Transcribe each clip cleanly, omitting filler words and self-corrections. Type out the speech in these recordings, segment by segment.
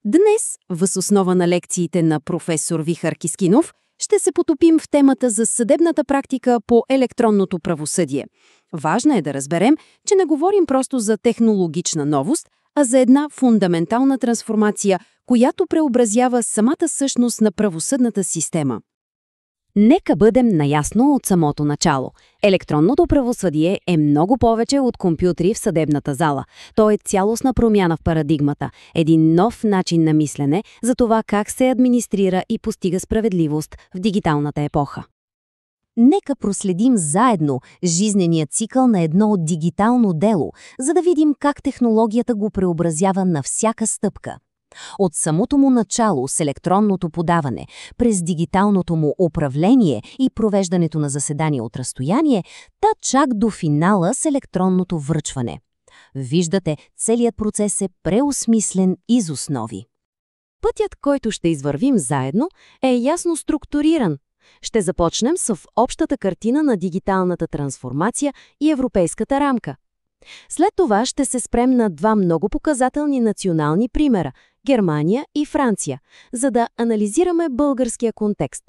Днес, въз основа на лекциите на професор Вихар Кискинов, ще се потопим в темата за съдебната практика по електронното правосъдие. Важно е да разберем, че не говорим просто за технологична новост, а за една фундаментална трансформация, която преобразява самата същност на правосъдната система. Нека бъдем наясно от самото начало. Електронното правосъдие е много повече от компютри в съдебната зала. То е цялостна промяна в парадигмата, един нов начин на мислене за това как се администрира и постига справедливост в дигиталната епоха. Нека проследим заедно жизнения цикъл на едно дигитално дело, за да видим как технологията го преобразява на всяка стъпка. От самото му начало с електронното подаване, през дигиталното му управление и провеждането на заседания от разстояние, та чак до финала с електронното връчване. Виждате, целият процес е преосмислен из основи. Пътят, който ще извървим заедно, е ясно структуриран. Ще започнем с общата картина на дигиталната трансформация и европейската рамка. След това ще се спрем на два много показателни национални примера – Германия и Франция, за да анализираме българския контекст.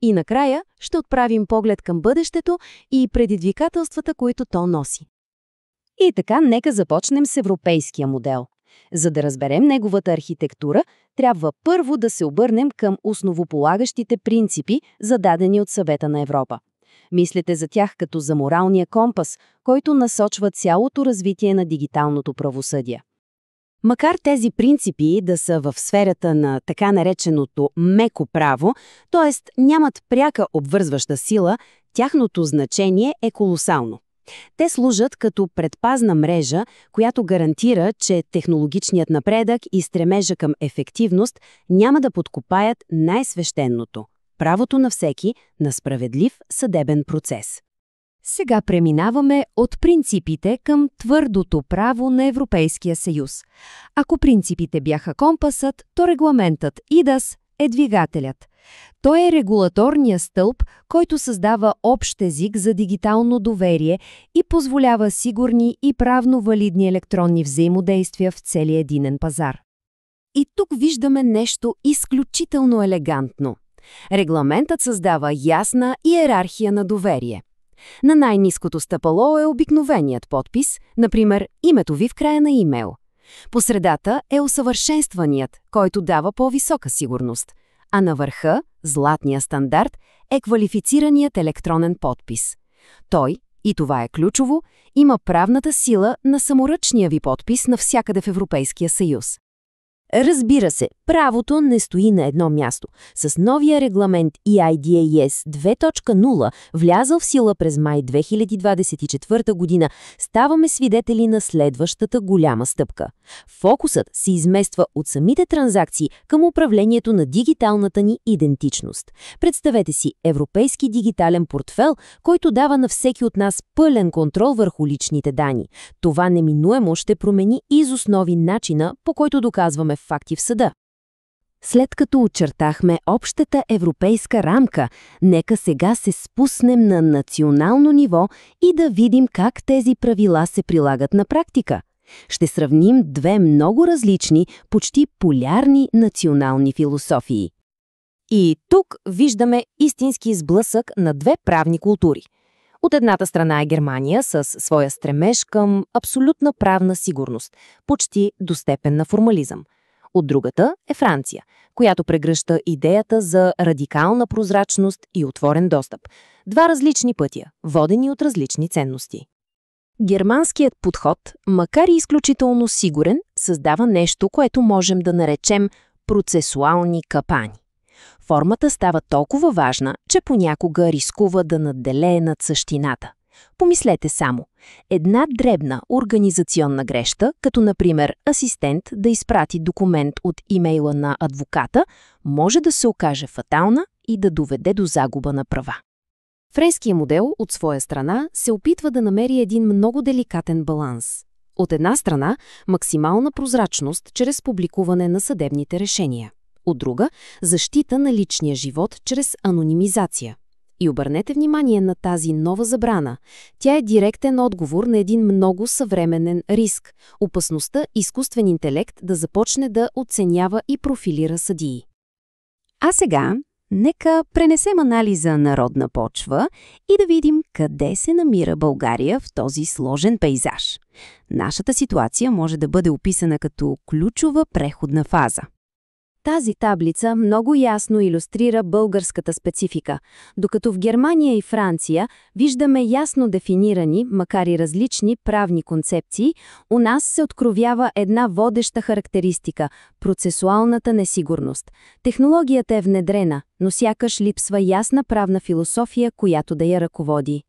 И накрая ще отправим поглед към бъдещето и предизвикателствата, които то носи. И така, нека започнем с европейския модел. За да разберем неговата архитектура, трябва първо да се обърнем към основополагащите принципи, зададени от Съвета на Европа. Мислете за тях като за моралния компас, който насочва цялото развитие на дигиталното правосъдие. Макар тези принципи да са в сферата на така нареченото меко право, т.е. нямат пряка обвързваща сила, тяхното значение е колосално. Те служат като предпазна мрежа, която гарантира, че технологичният напредък и стремежа към ефективност няма да подкопаят най-свещеното – правото на всеки на справедлив съдебен процес. Сега преминаваме от принципите към твърдото право на Европейския съюз. Ако принципите бяха компасът, то регламентът ИДАС е двигателят. Той е регулаторният стълб, който създава общ език за дигитално доверие и позволява сигурни и правно валидни електронни взаимодействия в целия единен пазар. И тук виждаме нещо изключително елегантно. Регламентът създава ясна иерархия на доверие. На най-ниското стъпало е обикновеният подпис, например името ви в края на имейл. По средата е усъвършенстваният, който дава по-висока сигурност, а на върха, златния стандарт, е квалифицираният електронен подпис. Той, и това е ключово, има правната сила на саморъчния ви подпис навсякъде в Европейския съюз. Разбира се, правото не стои на едно място. С новия регламент eIDAS 2.0, влязъл в сила през май 2024 година, ставаме свидетели на следващата голяма стъпка. Фокусът се измества от самите транзакции към управлението на дигиталната ни идентичност. Представете си европейски дигитален портфел, който дава на всеки от нас пълен контрол върху личните данни. Това неминуемо ще промени из основи начина, по който доказваме факти в съда. След като очертахме общата европейска рамка, нека сега се спуснем на национално ниво и да видим как тези правила се прилагат на практика. Ще сравним две много различни, почти полярни национални философии. И тук виждаме истински сблъсък на две правни култури. От едната страна е Германия с своя стремеж към абсолютна правна сигурност, почти до степен на формализъм. От другата е Франция, която прегръща идеята за радикална прозрачност и отворен достъп. Два различни пътя, водени от различни ценности. Германският подход, макар и изключително сигурен, създава нещо, което можем да наречем процесуални капани. Формата става толкова важна, че понякога рискува да надделее над същината. Помислете само. Една дребна организационна грешка, като например асистент да изпрати документ от имейла на адвоката, може да се окаже фатална и да доведе до загуба на права. Френският модел, от своя страна, се опитва да намери един много деликатен баланс. От една страна, максимална прозрачност чрез публикуване на съдебните решения. От друга, защита на личния живот чрез анонимизация. И обърнете внимание на тази нова забрана. Тя е директен отговор на един много съвременен риск – опасността изкуствен интелект да започне да оценява и профилира съдии. А сега, нека пренесем анализа на родна почва и да видим къде се намира България в този сложен пейзаж. Нашата ситуация може да бъде описана като ключова преходна фаза. Тази таблица много ясно илюстрира българската специфика. Докато в Германия и Франция виждаме ясно дефинирани, макар и различни правни концепции, у нас се откровява една водеща характеристика – процесуалната несигурност. Технологията е внедрена, но сякаш липсва ясна правна философия, която да я ръководи.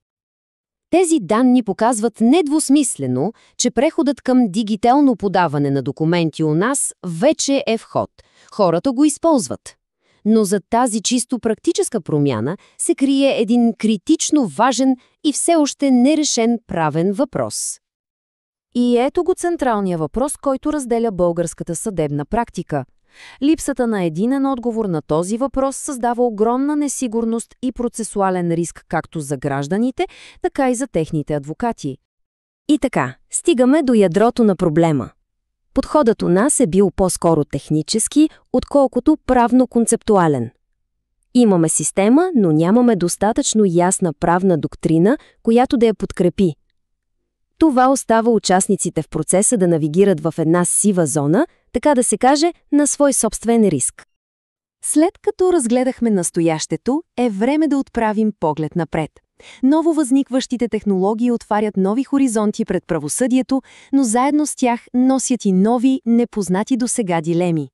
Тези данни показват недвусмислено, че преходът към дигитално подаване на документи у нас вече е в ход. Хората го използват. Но за тази чисто практическа промяна се крие един критично важен и все още нерешен правен въпрос. И ето го централния въпрос, който разделя българската съдебна практика. Липсата на единен отговор на този въпрос създава огромна несигурност и процесуален риск както за гражданите, така и за техните адвокати. И така, стигаме до ядрото на проблема. Подходът у нас е бил по-скоро технически, отколкото правно-концептуален. Имаме система, но нямаме достатъчно ясна правна доктрина, която да я подкрепи. Това остава участниците в процеса да навигират в една сива зона, така да се каже, на свой собствен риск. След като разгледахме настоящето, е време да отправим поглед напред. Ново възникващите технологии отварят нови хоризонти пред правосъдието, но заедно с тях носят и нови, непознати досега дилеми.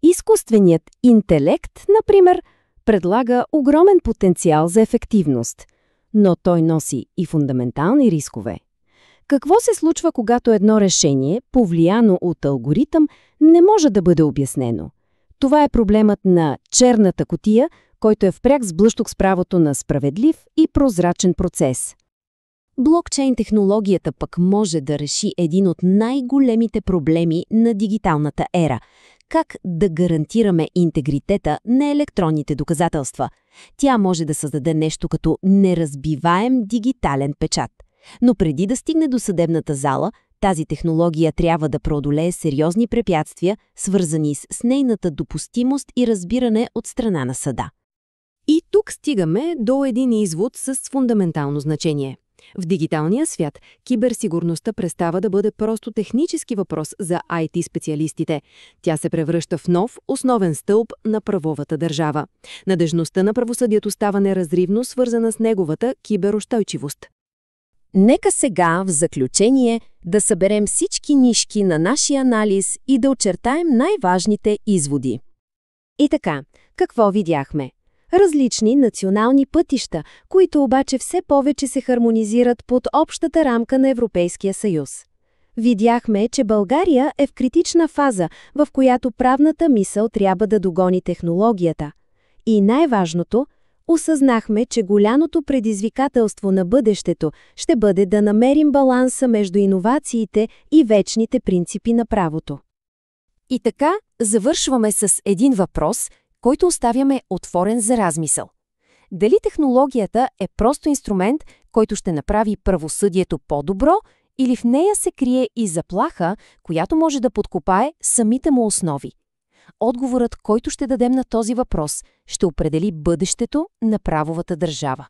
Изкуственият интелект, например, предлага огромен потенциал за ефективност, но той носи и фундаментални рискове. Какво се случва, когато едно решение, повлияно от алгоритъм, не може да бъде обяснено? Това е проблемът на черната кутия, който е в пряк сблъсък с правото на справедлив и прозрачен процес. Блокчейн технологията пък може да реши един от най-големите проблеми на дигиталната ера – как да гарантираме интегритета на електронните доказателства. Тя може да създаде нещо като неразбиваем дигитален печат. Но преди да стигне до съдебната зала, тази технология трябва да преодолее сериозни препятствия, свързани с нейната допустимост и разбиране от страна на съда. И тук стигаме до един извод с фундаментално значение. В дигиталния свят киберсигурността престава да бъде просто технически въпрос за IT-специалистите. Тя се превръща в нов, основен стълб на правовата държава. Надежността на правосъдието става неразривно свързана с неговата киберустойчивост. Нека сега, в заключение, да съберем всички нишки на нашия анализ и да очертаем най-важните изводи. И така, какво видяхме? Различни национални пътища, които обаче все повече се хармонизират под общата рамка на Европейския съюз. Видяхме, че България е в критична фаза, в която правната мисъл трябва да догони технологията. И най-важното, осъзнахме, че голямото предизвикателство на бъдещето ще бъде да намерим баланса между иновациите и вечните принципи на правото. И така, завършваме с един въпрос, който оставяме отворен за размисъл. Дали технологията е просто инструмент, който ще направи правосъдието по-добро, или в нея се крие и заплаха, която може да подкопае самите му основи? Отговорът, който ще дадем на този въпрос, ще определи бъдещето на правовата държава.